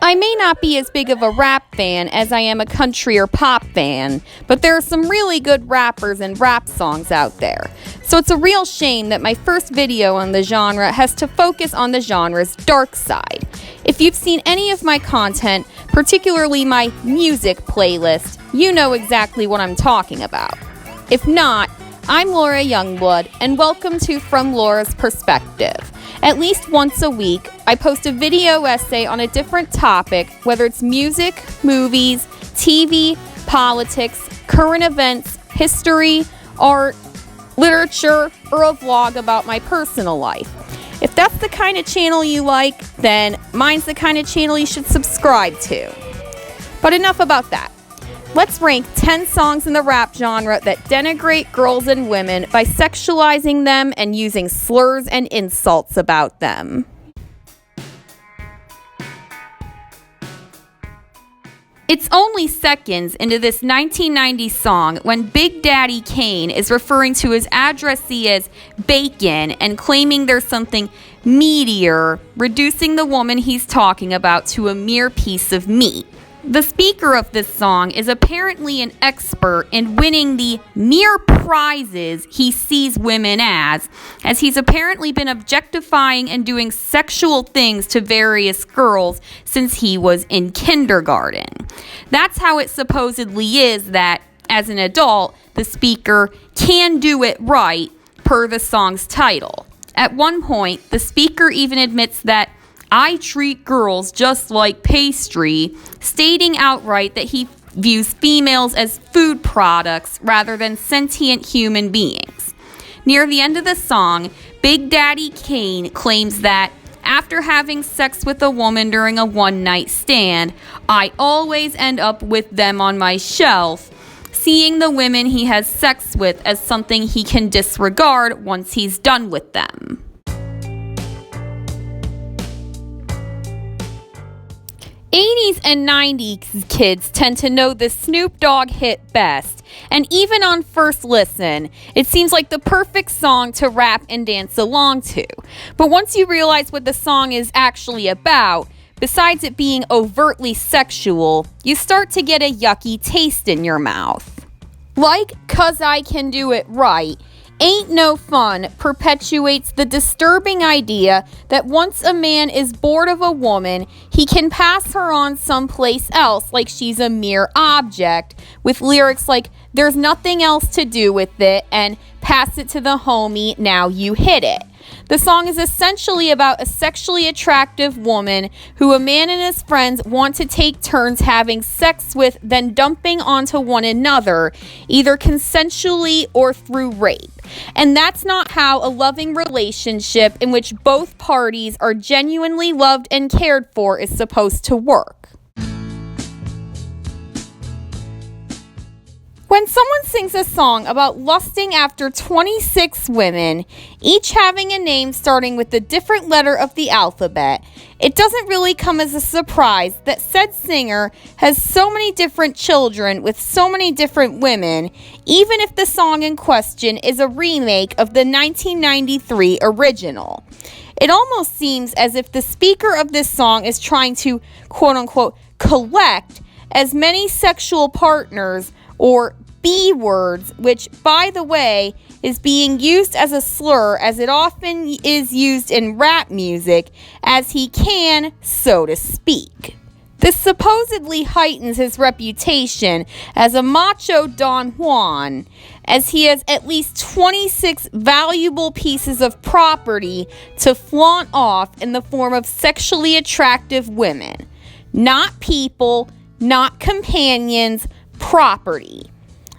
I may not be as big of a rap fan as I am a country or pop fan, but there are some really good rappers and rap songs out there. So it's a real shame that my first video on the genre has to focus on the genre's dark side. If you've seen any of my content, particularly my music playlist, you know exactly what I'm talking about. If not, I'm Laura Youngblood, and welcome to From Laura's Perspective. At least once a week, I post a video essay on a different topic, whether it's music, movies, TV, politics, current events, history, art, literature, or a vlog about my personal life. If that's the kind of channel you like, then mine's the kind of channel you should subscribe to. But enough about that. Let's rank 10 songs in the rap genre that denigrate girls and women by sexualizing them and using slurs and insults about them. It's only seconds into this 1990 song when Big Daddy Kane is referring to his addressee as bacon and claiming there's something meatier, reducing the woman he's talking about to a mere piece of meat. The speaker of this song is apparently an expert in winning the mere prizes he sees women as he's apparently been objectifying and doing sexual things to various girls since he was in kindergarten. That's how it supposedly is that, as an adult, the speaker can do it right, per the song's title. At one point, the speaker even admits that I treat girls just like pastry, stating outright that he views females as food products rather than sentient human beings. Near the end of the song, Big Daddy Kane claims that after having sex with a woman during a one-night stand, I always end up with them on my shelf, seeing the women he has sex with as something he can disregard once he's done with them. 80s and 90s kids tend to know the Snoop Dogg hit best, and even on first listen, it seems like the perfect song to rap and dance along to. But once you realize what the song is actually about, besides it being overtly sexual, you start to get a yucky taste in your mouth. Like "'Cause I Can Do It Right," Ain't No Fun perpetuates the disturbing idea that once a man is bored of a woman, he can pass her on someplace else like she's a mere object, with lyrics like "there's nothing else to do with it" and "pass it to the homie, now you hit it." The song is essentially about a sexually attractive woman who a man and his friends want to take turns having sex with, then dumping onto one another, either consensually or through rape. And that's not how a loving relationship in which both parties are genuinely loved and cared for is supposed to work. When someone sings a song about lusting after 26 women, each having a name starting with a different letter of the alphabet, it doesn't really come as a surprise that said singer has so many different children with so many different women, even if the song in question is a remake of the 1993 original. It almost seems as if the speaker of this song is trying to, quote-unquote, collect as many sexual partners, or B-words, which, by the way, is being used as a slur as it often is used in rap music, as he can, so to speak. This supposedly heightens his reputation as a macho Don Juan, as he has at least 26 valuable pieces of property to flaunt off in the form of sexually attractive women. Not people, not companions, property.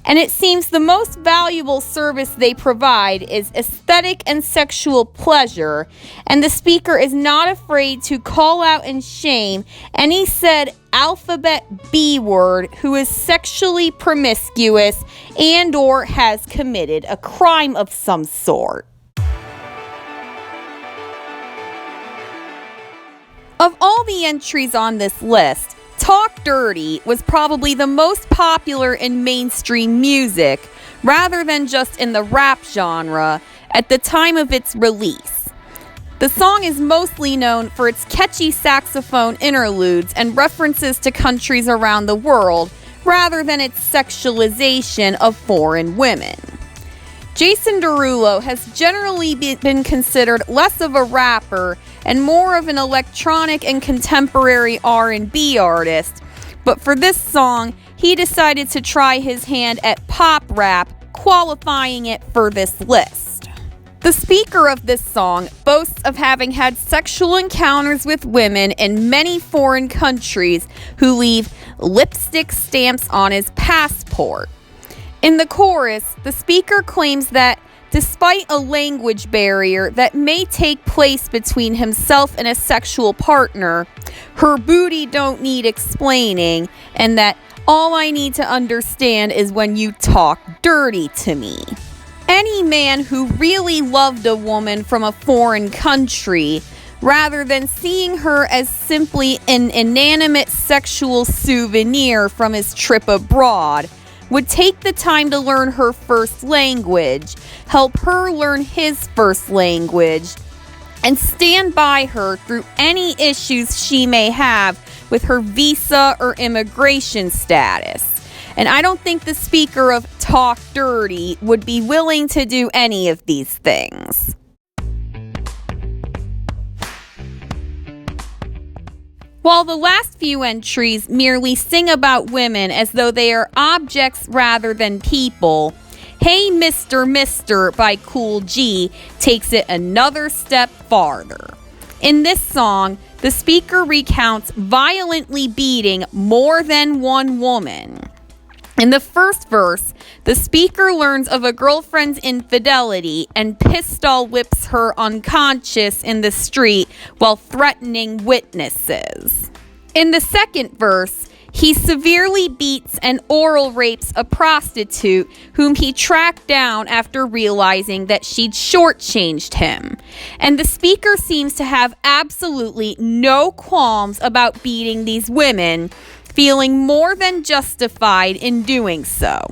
And it seems the most valuable service they provide is aesthetic and sexual pleasure, and the speaker is not afraid to call out and shame any said alphabet B word who is sexually promiscuous and or has committed a crime of some sort. Of all the entries on this list, Talk Dirty was probably the most popular in mainstream music, rather than just in the rap genre, at the time of its release. The song is mostly known for its catchy saxophone interludes and references to countries around the world, rather than its sexualization of foreign women. Jason Derulo has generally been considered less of a rapper and more of an electronic and contemporary R&B artist, but for this song, he decided to try his hand at pop rap, qualifying it for this list. The speaker of this song boasts of having had sexual encounters with women in many foreign countries who leave lipstick stamps on his passport. In the chorus, the speaker claims that despite a language barrier that may take place between himself and a sexual partner, her booty don't need explaining, and that all I need to understand is when you talk dirty to me. Any man who really loved a woman from a foreign country, rather than seeing her as simply an inanimate sexual souvenir from his trip abroad, would take the time to learn her first language, help her learn his first language, and stand by her through any issues she may have with her visa or immigration status. And I don't think the speaker of Talk Dirty would be willing to do any of these things. While the last few entries merely sing about women as though they are objects rather than people, Hey Mr. Mister by Cool G takes it another step farther. In this song, the speaker recounts violently beating more than one woman. In the first verse, the speaker learns of a girlfriend's infidelity and pistol whips her unconscious in the street while threatening witnesses. In the second verse, he severely beats and oral rapes a prostitute whom he tracked down after realizing that she'd shortchanged him. And the speaker seems to have absolutely no qualms about beating these women, feeling more than justified in doing so.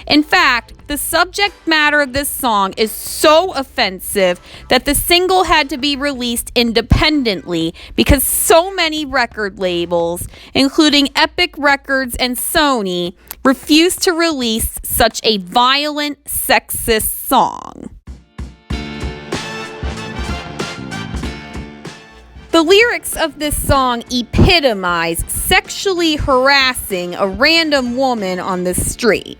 In fact, the subject matter of this song is so offensive that the single had to be released independently because so many record labels, including Epic Records and Sony, refused to release such a violent, sexist song. The lyrics of this song epitomize sexually harassing a random woman on the street.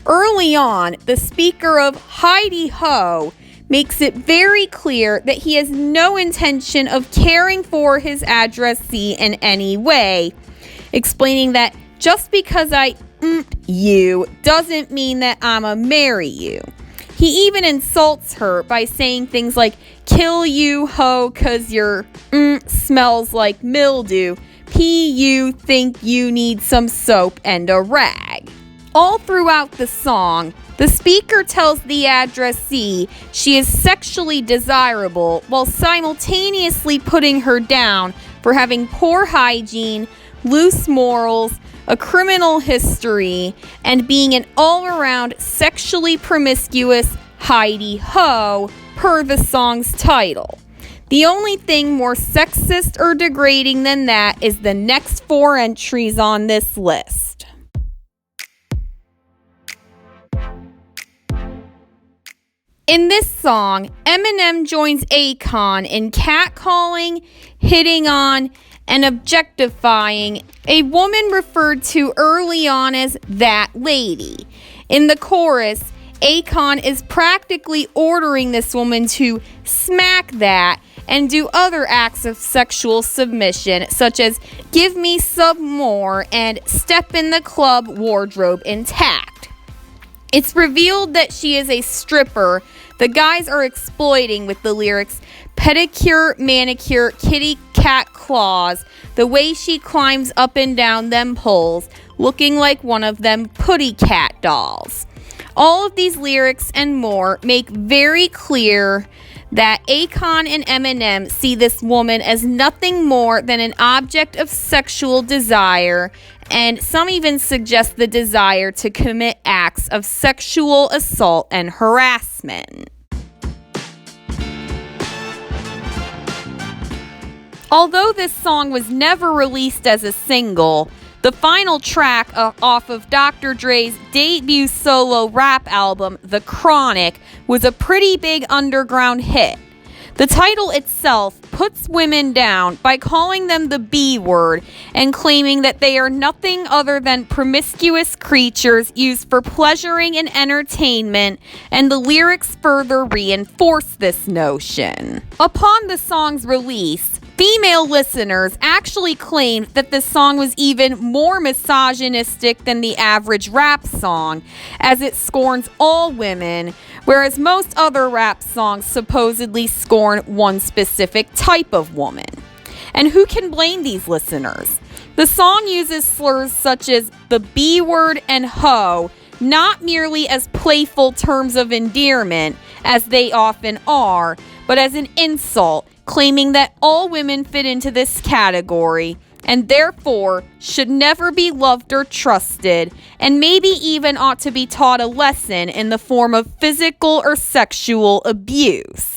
Early on, the speaker of Heidi Ho makes it very clear that he has no intention of caring for his addressee in any way, explaining that just because I you doesn't mean that I'ma marry you. He even insults her by saying things like, kill you, ho, cause your smells like mildew. P, you think you need some soap and a rag. All throughout the song, the speaker tells the addressee she is sexually desirable while simultaneously putting her down for having poor hygiene, loose morals, a criminal history, and being an all-around sexually promiscuous Heidi Ho, per the song's title. The only thing more sexist or degrading than that is the next 4 entries on this list. In this song, Eminem joins Akon in catcalling, hitting on, and objectifying a woman referred to early on as that lady. In the chorus, Akon is practically ordering this woman to smack that and do other acts of sexual submission, such as give me some more and step in the club wardrobe intact. It's revealed that she is a stripper the guys are exploiting with the lyrics, pedicure, manicure, kitty cat claws, the way she climbs up and down them poles, looking like one of them putty cat dolls. All of these lyrics and more make very clear that Akon and Eminem see this woman as nothing more than an object of sexual desire, and some even suggest the desire to commit acts of sexual assault and harassment. Although this song was never released as a single, the final track off of Dr. Dre's debut solo rap album, The Chronic, was a pretty big underground hit. The title itself puts women down by calling them the B word and claiming that they are nothing other than promiscuous creatures used for pleasuring and entertainment, and the lyrics further reinforce this notion. Upon the song's release, female listeners actually claimed that this song was even more misogynistic than the average rap song, as it scorns all women, whereas most other rap songs supposedly scorn one specific type of woman. And who can blame these listeners? The song uses slurs such as the B word and hoe, not merely as playful terms of endearment, as they often are, but as an insult, claiming that all women fit into this category and therefore should never be loved or trusted, and maybe even ought to be taught a lesson in the form of physical or sexual abuse.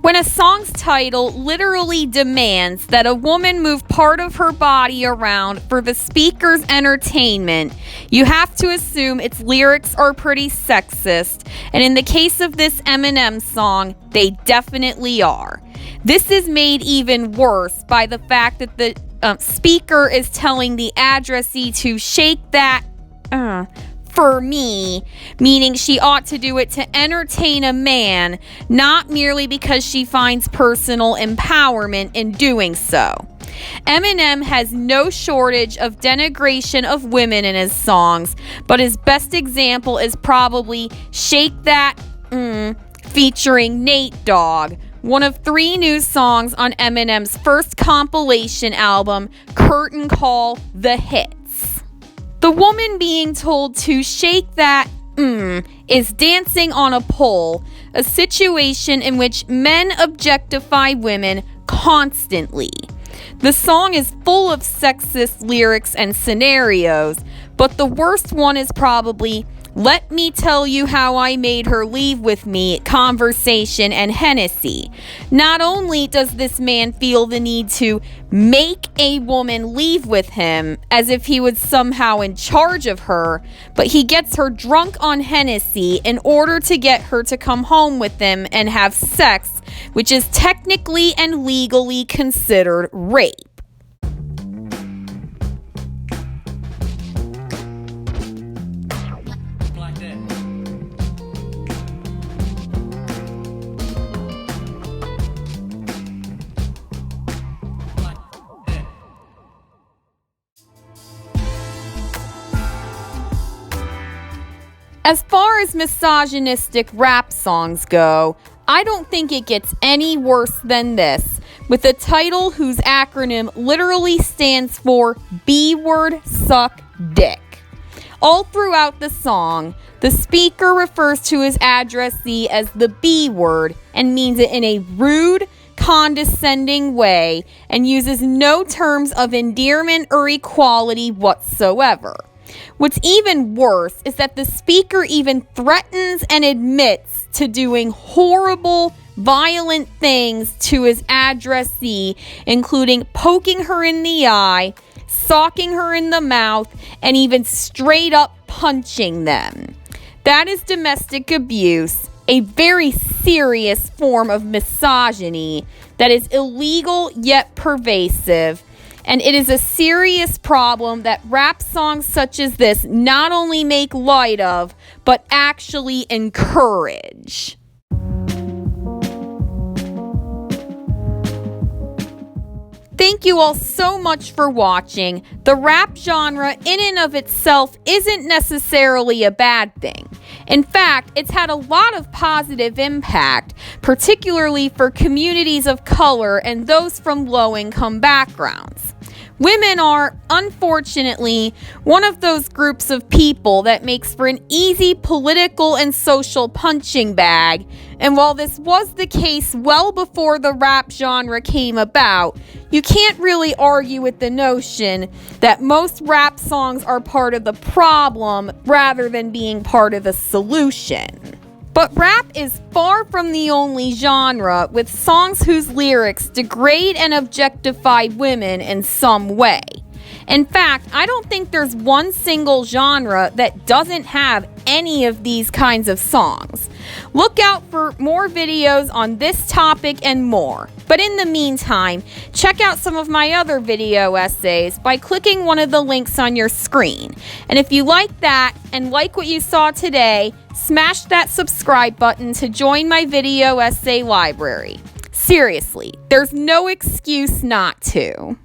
When a song's title literally demands that a woman move part of her body around for the speaker's entertainment, you have to assume its lyrics are pretty sexist, and in the case of this Eminem song, they definitely are. This is made even worse by the fact that the speaker is telling the addressee to shake that for me, meaning she ought to do it to entertain a man, not merely because she finds personal empowerment in doing so. Eminem has no shortage of denigration of women in his songs, but his best example is probably Shake That featuring Nate Dogg, one of 3 new songs on Eminem's first compilation album, Curtain Call The Hits. The woman being told to shake that is dancing on a pole, a situation in which men objectify women constantly. The song is full of sexist lyrics and scenarios, but the worst one is probably "Let me tell you how I made her leave with me" conversation and Hennessy. Not only does this man feel the need to make a woman leave with him as if he was somehow in charge of her, but he gets her drunk on Hennessy in order to get her to come home with him and have sex, which is technically and legally considered rape. As far as misogynistic rap songs go, I don't think it gets any worse than this, with a title whose acronym literally stands for B-word suck dick. All throughout the song, the speaker refers to his addressee as the B-word and means it in a rude, condescending way and uses no terms of endearment or equality whatsoever. What's even worse is that the speaker even threatens and admits to doing horrible, violent things to his addressee, including poking her in the eye, socking her in the mouth, and even straight up punching them. That is domestic abuse, a very serious form of misogyny that is illegal yet pervasive. And it is a serious problem that rap songs such as this not only make light of, but actually encourage. Thank you all so much for watching. The rap genre in and of itself isn't necessarily a bad thing. In fact, it's had a lot of positive impact, particularly for communities of color and those from low-income backgrounds. Women are, unfortunately, one of those groups of people that makes for an easy political and social punching bag, and while this was the case well before the rap genre came about, you can't really argue with the notion that most rap songs are part of the problem rather than being part of the solution. But rap is far from the only genre with songs whose lyrics degrade and objectify women in some way. In fact, I don't think there's one single genre that doesn't have any of these kinds of songs. Look out for more videos on this topic and more. But in the meantime, check out some of my other video essays by clicking one of the links on your screen. And if you like that and like what you saw today, smash that subscribe button to join my video essay library. Seriously, there's no excuse not to.